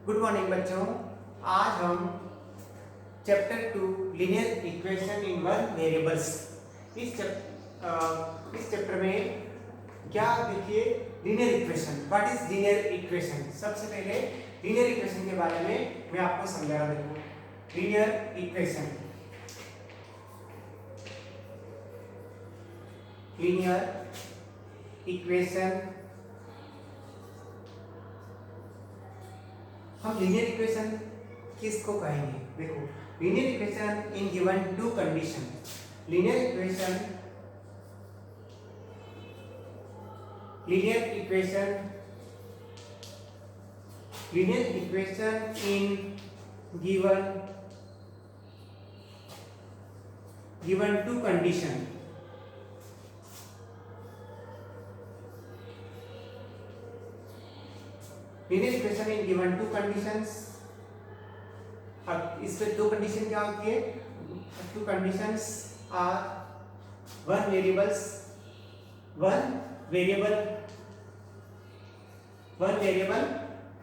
Good morning बच्चों। आज हम chapter 2 linear equation in one variables इस चैप्टर में क्या देखिए linear equation. What is linear equation? सबसे पहले लीनियर इक्वेशन के बारे में मैं आपको समझा रहा। देखो लीनियर इक्वेशन, हम लीनियर इक्वेशन किसको कहेंगे? देखो linear equation in given two condition. Linear equation in given two condition। Linear equation in given two conditions. अब इसमें दो कंडीशन क्या होती है? Two conditions are one variable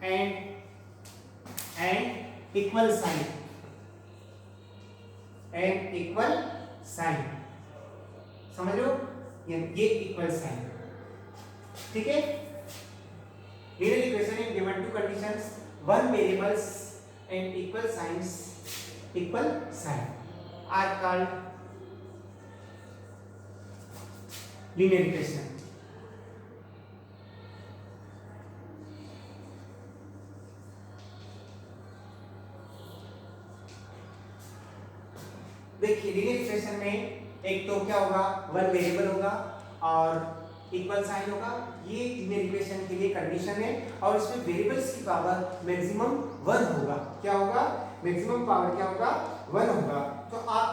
and equal sign. समझ लो ये इक्वल साइन, ठीक है। Linear equation in given two conditions, one variables and equal sign are called linear equation। देखिए लीनियर इक्वेशन में एक तो क्या होगा, वन वेरिएबल होगा और इक्वल साइन होगा। ये लीनियर इक्वेशन के लिए कंडीशन है और इसमें वेरिएबल्स की पावर मैक्सिमम 1 होगा। क्या होगा? मैक्सिमम पावर क्या होगा? 1 होगा। तो आप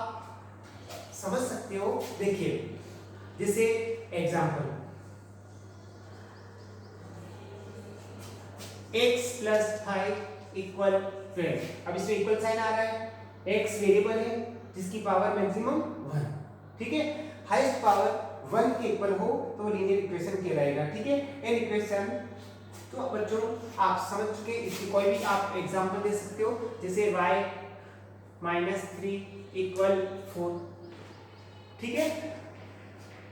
समझ सकते हो। देखिए जैसे एग्जांपल x + 5 = 12। अब इसमें इक्वल साइन आ रहा है, x वेरिएबल है जिसकी पावर मैक्सिमम 1, ठीक है। हाईएस्ट पावर 1 के इक्वल हो तो लीनियर इक्वेशन कहलाएगा, ठीक है। एन इक्वेशन तो बच्चों आप समझ चुके। इसकी कोई भी आप एग्जांपल दे सकते हो, जैसे y - 3 = 4, ठीक है।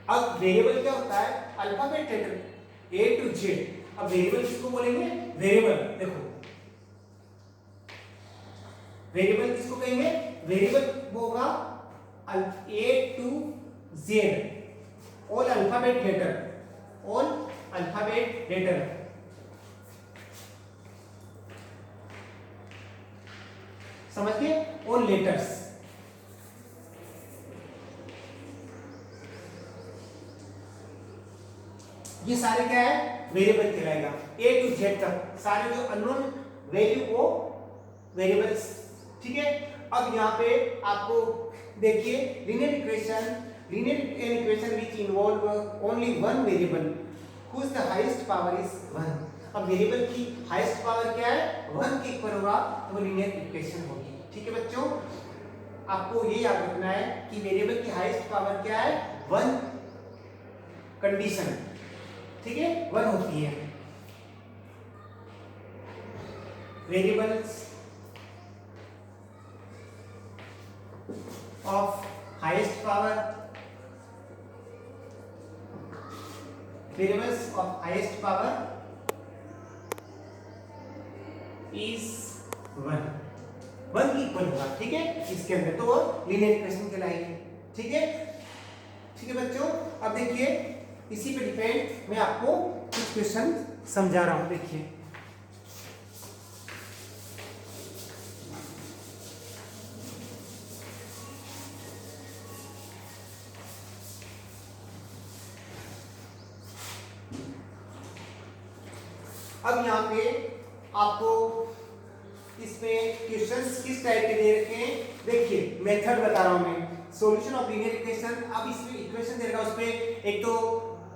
अब वेरिएबल क्या होता है? Alphabet letter A to Z। अब वेरिएबल किसको बोलेंगे? वेरिएबल। देखो वेरिएबल किसको कहेंगे? वेरिएबल होगा A to Z, all alphabet letter। समझ गए? all letters। ये सारे क्या है? वेरिएबल कहलाएगा। A to Z तक सारे जो अननोन वैल्यू को वेरिएबल्स, ठीक है। अब यहाँ पे आपको देखिए linear equation which involve only one variable whose the highest power is 1। अब वेरिएबल की हाईएस्ट पावर क्या है? 1 के इक्वल होगा तो वो लीनियर इक्वेशन होगी, ठीक है बच्चों। आपको ये याद रखना है कि वेरिएबल की हाईएस्ट पावर क्या है? 1 कंडीशन, ठीक है, 1 होती है। Variables of highest power is 1 की इक्वल होगा, ठीक है। इसके अंदर तो वो लीनियर इक्वेशन कहलाएगी, ठीक है, ठीक है बच्चों। अब देखिए इसी पे डिपेंड मैं आपको कुछ क्वेश्चन समझा रहा हूं। देखिए अब यहाँ पे आपको इसमें क्वेश्चंस किस टाइप के दे रखे हैं? देखिए मेथड बता रहा हूं मैं, सॉल्यूशन ऑफ लीनियर इक्वेशन। अब इसमें इक्वेशन दे रखा है, उसपे एक तो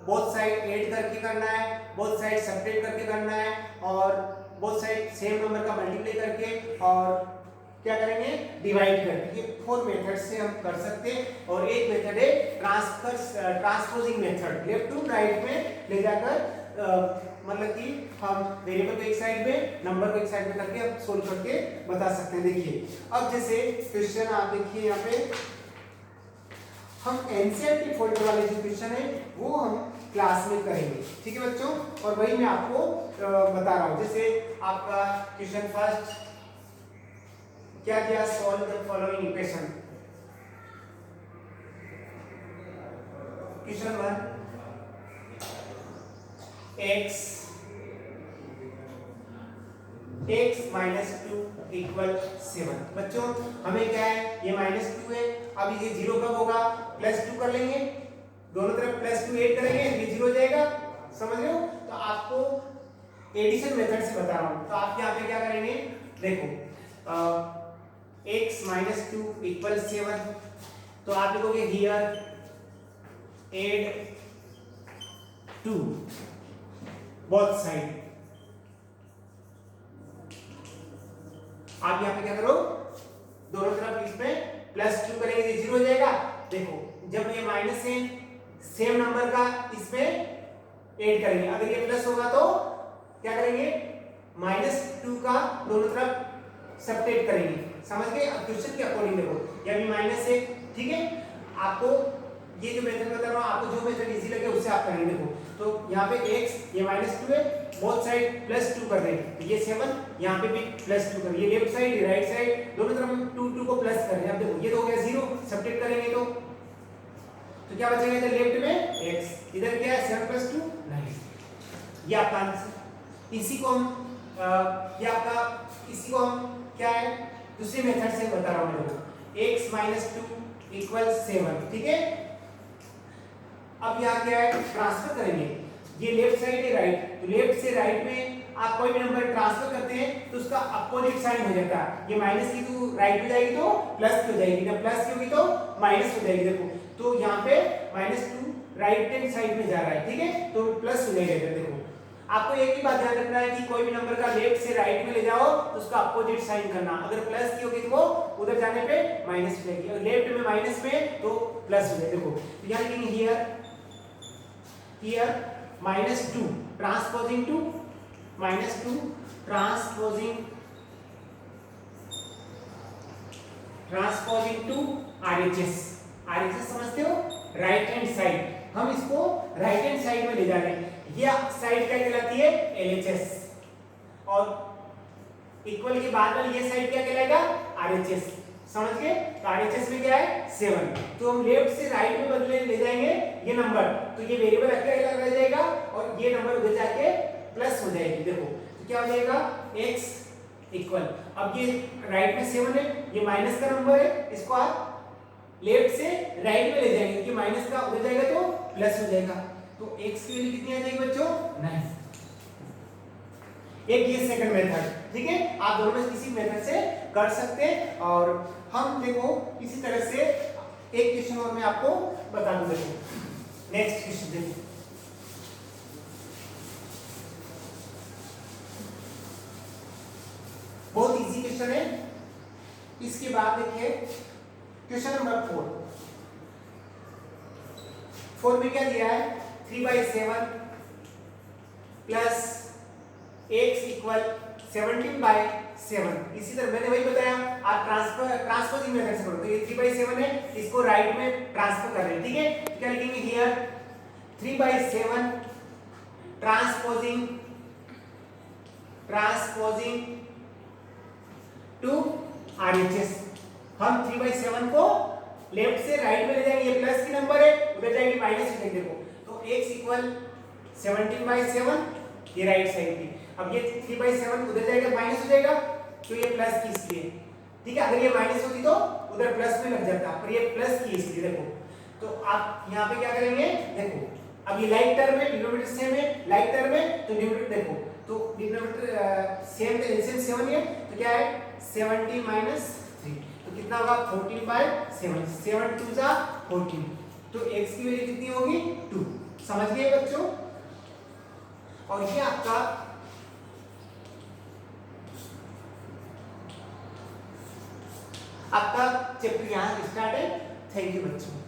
बोथ साइड ऐड करके करना है, बोथ साइड सब्ट्रैक्ट करके करना है और बोथ साइड सेम नंबर का मल्टीप्लाई करके और क्या करेंगे? डिवाइड करके। ये 4 मेथड से हम कर सकते हैं। और एक मेथड है transposing method, left to right में ले जाकर मतलब कि हम वेरिएबल को एक साइड में, नंबर को एक साइड में करके अब सोल्व करके बता सकते हैं। देखिए अब जैसे क्वेश्चन आप देखिए यहाँ पे हम एनसीईआरटी फोल्डर वाले जो क्वेश्चन है वो हम क्लास में करेंगे, ठीक है बच्चों। और वही मैं आपको बता रहा हूँ। जैसे आपका क्वेश्चन फर्स्ट क्या दिया, solve the following equation. Question 1 x minus 2 equal 7। बच्चों हमें क्या है, ये -2 है। अब ये 0 कब होगा, +2 कर लेंगे, दोनों तरफ +2 ऐड करेंगे, ये 0 हो जाएगा, समझ रहे हो। तो आपको एडिशन मेथड से बता रहा हूँ। तो आप यहाँ पे क्या करेंगे, देखो x माइनस 2 इक्वल 7, तो आप लिखोगे हियर एड 2 बोथ साइड। आप यहाँ पे क्या करो, दोनों तरफ इसमें +2 करेंगे, ये 0 हो जाएगा। देखो जब ये माइनस है, सेम नंबर का इसमें ऐड करेंगे, अगर ये प्लस होगा तो क्या करेंगे, -2 का दोनों तरफ सब्ट्रैक्ट करेंगे, समझ गए। अब क्वेश्चन के अकॉर्डिंग देखो, ये भी माइनस है, ठीक है। आपको ये जो मेथड बता रहा हूँ, आपको जो मेथड इजी लगे उससे आप करेंगे। देखो तो यहाँ पे x ये -2 है, बोथ साइड +2 कर रहे हैं, तो ये 7, यहाँ पे भी +2 कर रहे हैं, ये लेफ्ट साइड ये राइट साइड दोनों तरफ हम 2 को प्लस कर रहे हैं। अब देखो ये तो हो गया 0, सब्ट्रैक्ट करेंगे तो क्या बचेगा, इधर लेफ्ट में x, इधर क्या है 7 + 2 9। ये आपका आंसर। इसी को हम इसी को हम क्या है दूसरे मेथड से बता रहा हूँ मैं, x माइनस 2 इक्वल 7, ठीक है। अब यहाँ क्या है, ट्रांसफर करेंगे, ये लेफ्ट साइड है राइट, तो लेफ्ट से राइट में आप कोई भी नंबर ट्रांसफर करते हैं तो उसका अपोजिट साइन हो जाता है। ये माइनस की तो राइट में जाएगी तो प्लस की हो जाएगी, जब प्लस की होगी तो माइनस हो जाएगी। देखो तो यहाँ पे -2 राइट हैंड साइड में जा रहा है, ठीक है, तो प्लस हो जाएगा। देखो आपको एक ही बात ध्यान रखना है कि कोई भी नंबर का लेफ्ट से राइट में ले जाओ तो उसका अपोजिट साइन करना, अगर प्लस की होगी तो वो उधर जाने पे माइनस हो जाएगी, और लेफ्ट में माइनस में तो प्लस हो जाएगी। देखो तो यहाँ लिखेंगे here -2 transposing to RHS। RHS समझते हो, राइट हैंड साइड, हम इसको राइट हैंड साइड में ले जा रहे हैं। ये साइड क्या कहलाती है, LHS, और इक्वल के बाद वाली ये साइड क्या कहलाएगा, RHS, समझ गए। तो RHS में क्या है 7, तो हम लेफ्ट से राइट में बदले ले जाएंगे ये नंबर, तो ये वेरिएबल अकेला रह जाएगा और ये नंबर उधर जाके प्लस हो जाएगी। देखो तो क्या हो जाएगा, x इक्वल, अब ये राइट में 7 है, ये माइनस का नंबर है, इसको आप लेफ्ट से राइट में ले जाएंगे क्योंकि माइनस का उधर जाएगा तो प्लस हो जाएगा। तो x की वैल्यू कितनी आ जाएगी बच्चों, 9। एक ये सेकंड मेथड, ठीक है, आप दोनों में किसी मेथड से कर सकते हैं। और हम देखो इसी तरह से एक क्वेश्चन और मैं आपको बता दूं। देखो नेक्स्ट क्वेश्चन देखो, बहुत इजी क्वेश्चन है। इसके बाद देखिए क्वेश्चन नंबर 4 में क्या दिया है, 3/7 प्लस x इक्वल 17/7। इसी तरह मैंने वही बताया, आप ट्रांसपोजिंग मेथड से करो, तो ये 3/7 है, इसको राइट में ट्रांसफर कर रहे हैं, ठीक है। तो क्या लिखेंगे हियर 3/7 ट्रांसपोजिंग टू RHS। हम 3/7 को लेफ्ट से राइट में ले जाएंगे, ये प्लस की नंबर है, उधर जाएगी माइनस हो जाएगी। देखो तो x इक्वल 17/7, ये राइट साइड की, अब ये 3/7 उधर जाएगा माइनस हो जाएगा, तो ये प्लस की इसलिए, ठीक है। अगर ये माइनस होती तो उधर प्लस में लग जाता, पर ये प्लस की इसलिए। देखो तो आप यहाँ पे क्या करेंगे, देखो अब ये लाइक टर्म है, डिनोमिनेटर सेम है, लाइक टर्म है तो डिनोमिनेटर देखो, तो डिनोमिनेटर सेम तो एलसीएम 7 है, तो क्या है 70 - 3, तो कितना होगा 14/7, 7 2 जा 14, तो x की वैल्यू कितनी होगी 2। समझ गए बच्चों। और ये आपका चैप्टर यहाँ स्टार्ट है। थैंक यू बच्चों।